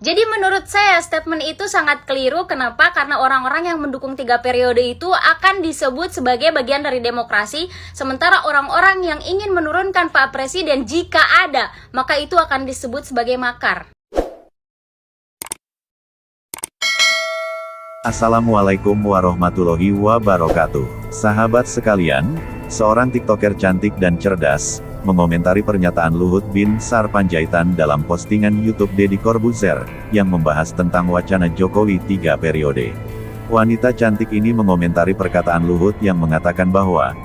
Jadi menurut saya statement itu sangat keliru. Kenapa? Karena orang-orang yang mendukung 3 periode itu akan disebut sebagai bagian dari demokrasi. Sementara orang-orang yang ingin menurunkan Pak Presiden jika ada, maka itu akan disebut sebagai makar. Assalamualaikum warahmatullahi wabarakatuh. Sahabat sekalian, seorang TikToker cantik dan cerdas mengomentari pernyataan Luhut bin Sarpanjaitan dalam postingan YouTube Deddy Corbuzier yang membahas tentang wacana Jokowi 3 periode. Wanita cantik ini mengomentari perkataan Luhut yang mengatakan bahwa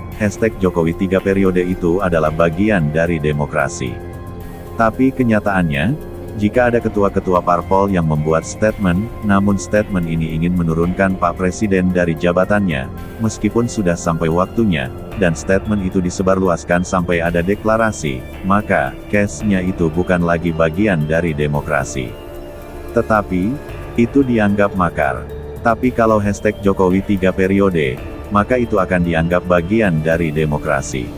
#Jokowi 3 periode itu adalah bagian dari demokrasi. Tapi kenyataannya, jika ada ketua-ketua parpol yang membuat statement, namun statement ini ingin menurunkan Pak Presiden dari jabatannya, meskipun sudah sampai waktunya, dan statement itu disebarluaskan sampai ada deklarasi, maka, case-nya itu bukan lagi bagian dari demokrasi. Tetapi, itu dianggap makar. Tapi kalau #Jokowi 3 periode, maka itu akan dianggap bagian dari demokrasi.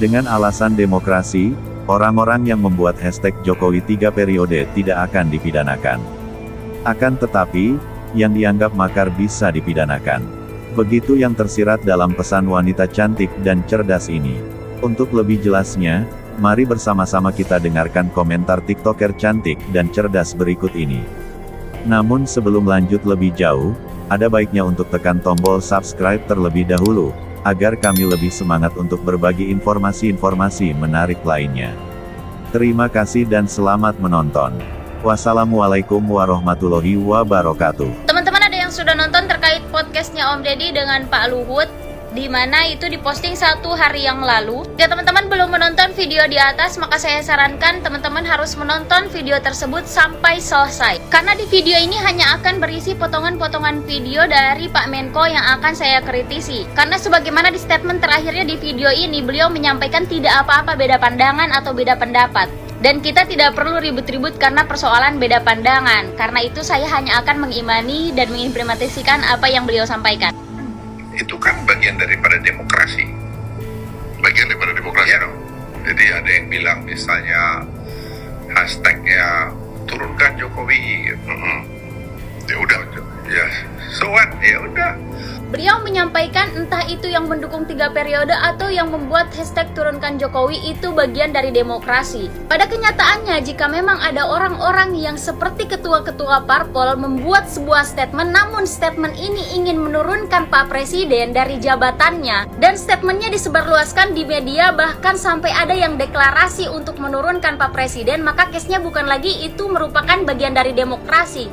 Dengan alasan demokrasi, orang-orang yang membuat #Jokowi 3 periode tidak akan dipidanakan. Akan tetapi, yang dianggap makar bisa dipidanakan. Begitu yang tersirat dalam pesan wanita cantik dan cerdas ini. Untuk lebih jelasnya, mari bersama-sama kita dengarkan komentar TikToker cantik dan cerdas berikut ini. Namun sebelum lanjut lebih jauh, ada baiknya untuk tekan tombol subscribe terlebih dahulu, agar kami lebih semangat untuk berbagi informasi-informasi menarik lainnya. Terima kasih dan selamat menonton. Wassalamualaikum warahmatullahi wabarakatuh. Teman-teman, ada yang sudah nonton terkait podcastnya Om Deddy dengan Pak Luhut, di mana itu diposting 1 hari yang lalu. Jika teman-teman belum menonton video di atas, maka saya sarankan teman-teman harus menonton video tersebut sampai selesai. Karena di video ini hanya akan berisi potongan-potongan video dari Pak Menko yang akan saya kritisi. Karena sebagaimana di statement terakhirnya di video ini, beliau menyampaikan tidak apa-apa beda pandangan atau beda pendapat. Dan kita tidak perlu ribut-ribut karena persoalan beda pandangan. Karena itu saya hanya akan mengimani dan mengimplementasikan apa yang beliau sampaikan. Itu kan bagian daripada demokrasi. Bagian daripada demokrasi dong. Jadi ada yang bilang misalnya hashtagnya turunkan Jokowi gitu. Ya udah, ya so what? Ya udah. Beliau menyampaikan entah itu yang mendukung 3 periode atau yang membuat #turunkan Jokowi itu bagian dari demokrasi. Pada kenyataannya, jika memang ada orang-orang yang seperti ketua-ketua parpol membuat sebuah statement, namun statement ini ingin menurunkan Pak Presiden dari jabatannya, dan statementnya disebarluaskan di media, bahkan sampai ada yang deklarasi untuk menurunkan Pak Presiden, maka case-nya bukan lagi itu merupakan bagian dari demokrasi.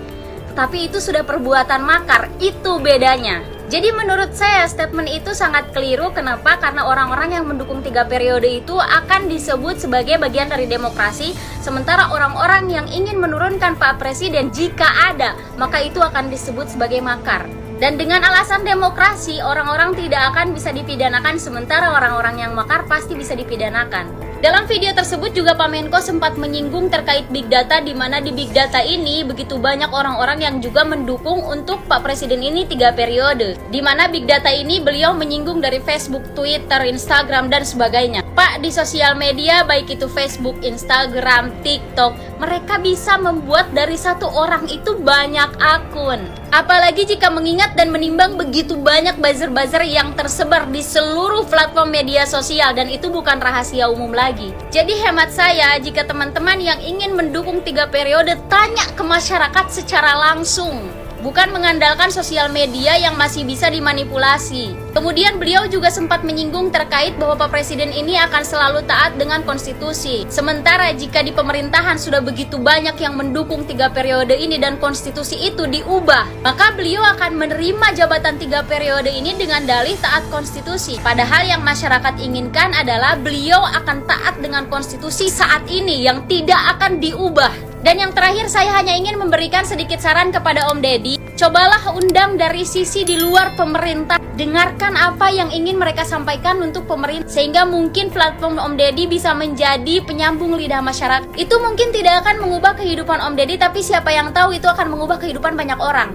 Tapi itu sudah perbuatan makar, itu bedanya. Jadi menurut saya statement itu sangat keliru. Kenapa? Karena orang-orang yang mendukung 3 periode itu akan disebut sebagai bagian dari demokrasi. Sementara orang-orang yang ingin menurunkan Pak Presiden jika ada, maka itu akan disebut sebagai makar. Dan dengan alasan demokrasi, orang-orang tidak akan bisa dipidanakan, sementara orang-orang yang makar pasti bisa dipidanakan. Dalam video tersebut juga Pak Menko sempat menyinggung terkait Big Data, di mana di Big Data ini begitu banyak orang-orang yang juga mendukung untuk Pak Presiden ini 3 periode. Di mana Big Data ini beliau menyinggung dari Facebook, Twitter, Instagram, dan sebagainya. Pak, di sosial media baik itu Facebook, Instagram, TikTok, mereka bisa membuat dari 1 orang itu banyak akun. Apalagi jika mengingat dan menimbang begitu banyak buzzer-buzzer yang tersebar di seluruh platform media sosial, dan itu bukan rahasia umum lagi. Jadi hemat saya, jika teman-teman yang ingin mendukung 3 periode, tanya ke masyarakat secara langsung, bukan mengandalkan sosial media yang masih bisa dimanipulasi. Kemudian beliau juga sempat menyinggung terkait bahwa Pak Presiden ini akan selalu taat dengan konstitusi. Sementara jika di pemerintahan sudah begitu banyak yang mendukung 3 periode ini dan konstitusi itu diubah, maka beliau akan menerima jabatan 3 periode ini dengan dalih taat konstitusi. Padahal yang masyarakat inginkan adalah beliau akan taat dengan konstitusi saat ini yang tidak akan diubah. Dan yang terakhir, saya hanya ingin memberikan sedikit saran kepada Om Deddy. Cobalah undang dari sisi di luar pemerintah. Dengarkan apa yang ingin mereka sampaikan untuk pemerintah, sehingga mungkin platform Om Deddy bisa menjadi penyambung lidah masyarakat. Itu mungkin tidak akan mengubah kehidupan Om Deddy, tapi siapa yang tahu itu akan mengubah kehidupan banyak orang.